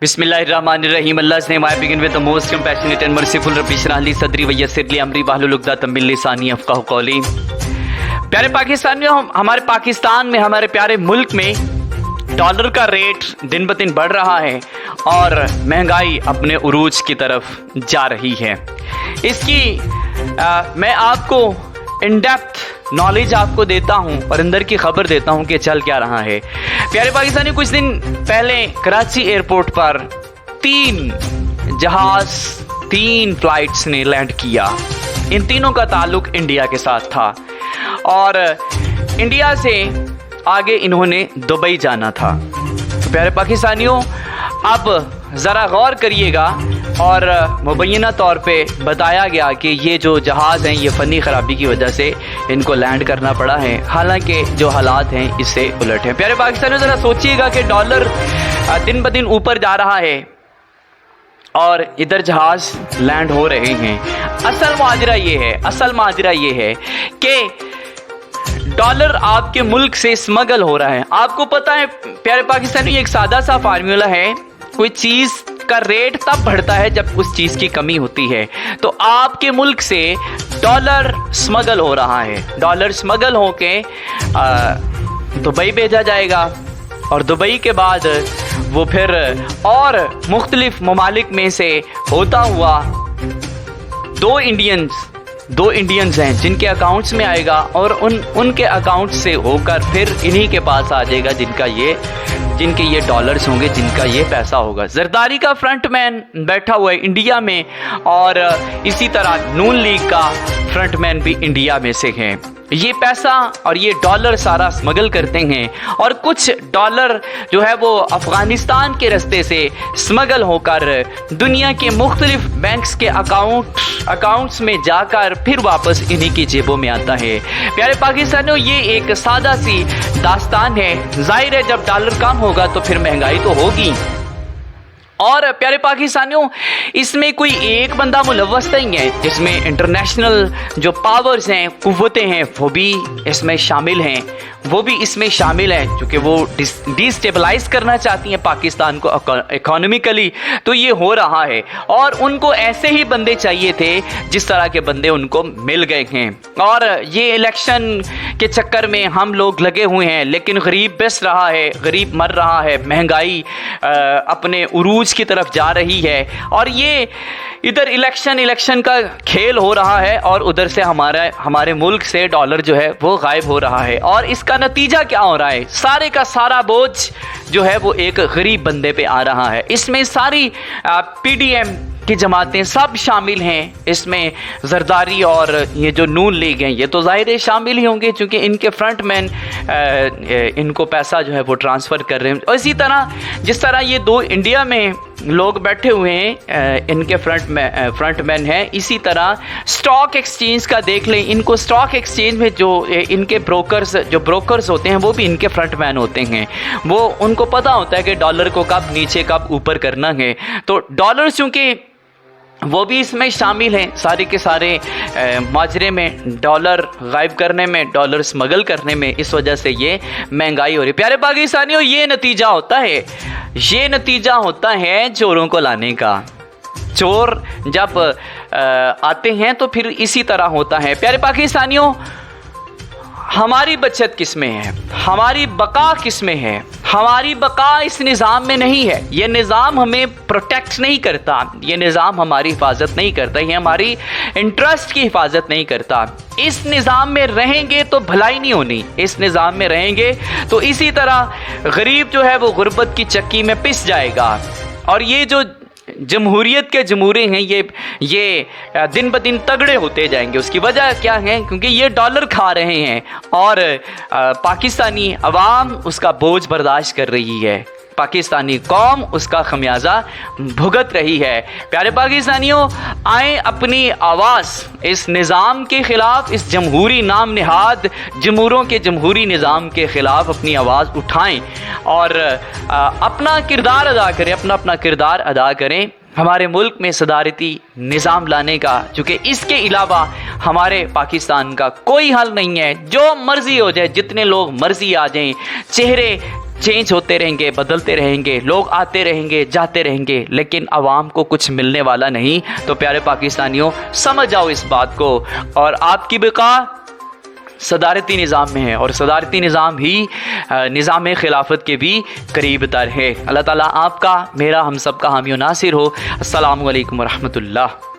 Bismillahirrahmanirrahim. Allah's name I begin with the most compassionate and merciful. Rabbi shrah li sadri wa yassir li amri wahlul uqdatam min lisani yafqahu qawli. प्यारे पाकिस्तानियों, हमारे पाकिस्तान में, हमारे प्यारे मुल्क में dollar का रेट दिन ब दिन बढ़ रहा है और महंगाई अपने उरूज की तरफ जा रही है। इसकी मैं आपको इन डेप्थ नॉलेज आपको देता हूं और अंदर की खबर देता हूं कि चल क्या रहा है। प्यारे पाकिस्तानी, कुछ दिन पहले कराची एयरपोर्ट पर 3 फ्लाइट्स ने लैंड किया। इन तीनों का ताल्लुक इंडिया के साथ था और इंडिया से आगे इन्होंने दुबई जाना था। तो प्यारे पाकिस्तानियों, अब ज़रा गौर करिएगा और मुबैना तौर पे बताया गया कि ये जो जहाज़ हैं ये फ़नी ख़राबी की वजह से इनको लैंड करना पड़ा है, हालांकि जो हालात हैं इससे उलट हैं। प्यारे पाकिस्तानियों, ज़रा सोचिएगा कि डॉलर दिन ब दिन ऊपर जा रहा है और इधर जहाज़ लैंड हो रहे हैं। असल माजरा ये है कि डॉलर आपके मुल्क से स्मगल हो रहा है। आपको पता है प्यारे पाकिस्तानी, एक सादा सा फार्मूला है, कोई चीज़ का रेट तब बढ़ता है जब उस चीज़ की कमी होती है। तो आपके मुल्क से डॉलर स्मगल हो रहा है। डॉलर स्मगल होके दुबई भेजा जाएगा और दुबई के बाद वो फिर और मुख्तलिफ ममालिक में से होता हुआ दो इंडियंस हैं जिनके अकाउंट्स में आएगा और उनके अकाउंट से होकर फिर इन्हीं के पास आ जाएगा जिनके ये डॉलर्स होंगे, जिनका ये पैसा होगा। जरदारी का फ्रंटमैन बैठा हुआ है इंडिया में और इसी तरह नून लीग का फ्रंटमैन भी इंडिया में से है। ये पैसा और ये डॉलर सारा स्मगल करते हैं और कुछ डॉलर जो है वो अफ़गानिस्तान के रास्ते से स्मगल होकर दुनिया के मुख्तलिफ बैंक्स के अकाउंट्स में जाकर फिर वापस इन्हीं की जेबों में आता है। प्यारे पाकिस्तानियों, ये एक सादा सी दास्तान है। जाहिर है जब डॉलर कम होगा तो फिर महंगाई तो होगी। और प्यारे पाकिस्तानियों, इसमें कोई एक बंदा मुलव्वस नहीं है, इसमें इंटरनेशनल जो पावर्स हैं, कुव्वतें हैं, वो भी इसमें शामिल हैं, क्योंकि वो डिस्टेबलाइज करना चाहती हैं पाकिस्तान को इकोनॉमिकली। तो ये हो रहा है और उनको ऐसे ही बंदे चाहिए थे जिस तरह के बंदे उनको मिल गए हैं। और ये इलेक्शन के चक्कर में हम लोग लगे हुए हैं, लेकिन गरीब बस रहा है, गरीब मर रहा है, महंगाई अपने उरूज की तरफ जा रही है और ये इधर इलेक्शन का खेल हो रहा है और उधर से हमारे मुल्क से डॉलर जो है वो गायब हो रहा है। और इसका नतीजा क्या हो रहा है? सारे का सारा बोझ जो है वो एक गरीब बंदे पे आ रहा है। इसमें सारी पीडीएम की जमातें सब शामिल हैं, इसमें जरदारी और ये जो नून लीग हैं ये तो ज़ाहिर शामिल ही होंगे क्योंकि इनके फ्रंटमैन इनको पैसा जो है वो ट्रांसफ़र कर रहे हैं। और इसी तरह जिस तरह ये दो इंडिया में लोग बैठे हुए हैं, इनके फ्रंटमैन हैं, इसी तरह स्टॉक एक्सचेंज का देख लें। इनको स्टॉक एक्सचेंज में जो इनके ब्रोकर्स होते हैं वो भी इनके फ्रंटमैन होते हैं। वो उनको पता होता है कि डॉलर को कब नीचे कब ऊपर करना है। तो डॉलर चूँकि वो भी इसमें शामिल हैं, सारे के सारे माजरे में डॉलर गायब करने में, डॉलर स्मगल करने में, इस वजह से ये महंगाई हो रही है। प्यारे पाकिस्तानियों, ये नतीजा होता है चोरों को लाने का। चोर जब आते हैं तो फिर इसी तरह होता है। प्यारे पाकिस्तानियों, हमारी बचत किस में है? हमारी बका किस में है? हमारी बका इस निज़ाम में नहीं है। ये निज़ाम हमें प्रोटेक्ट नहीं करता, ये निज़ाम हमारी हिफाजत नहीं करता, ये हमारी इंटरेस्ट की हिफाजत नहीं करता। इस निज़ाम में रहेंगे तो भलाई नहीं होनी, इस निज़ाम में रहेंगे तो इसी तरह गरीब जो है वो गुर्बत की चक्की में पिस जाएगा। और ये जो जमहूरियत के जमूरे हैं ये दिन ब दिन तगड़े होते जाएंगे। उसकी वजह क्या है? क्योंकि ये डॉलर खा रहे हैं और पाकिस्तानी अवाम उसका बोझ बर्दाश्त कर रही है, पाकिस्तानी कौम उसका खमियाजा भुगत रही है। प्यारे पाकिस्तानियों, आए अपनी आवाज़ इस निज़ाम के ख़िलाफ़, इस जमहूरी नाम निहाद जमूरों के जमहूरी निज़ाम के ख़िलाफ़ अपनी आवाज़ उठाएं और अपना किरदार अदा करें हमारे मुल्क में सदारती निज़ाम लाने का, चूँकि इसके अलावा हमारे पाकिस्तान का कोई हल नहीं है। जो मर्ज़ी हो जाए, जितने लोग मर्ज़ी आ जाएं, चेहरे चेंज होते रहेंगे, बदलते रहेंगे, लोग आते रहेंगे, जाते रहेंगे, लेकिन आवाम को कुछ मिलने वाला नहीं। तो प्यारे पाकिस्तानियों, समझ जाओ इस बात को, और आपकी बका सदारती निज़ाम में है, और सदारती निज़ाम ही निज़ाम खिलाफत के भी करीब तर है। अल्लाह ताला आपका, मेरा, हम सब का हामी और नासिर हो। अस्सलामु अलैकुम वरहमतुल्लाह।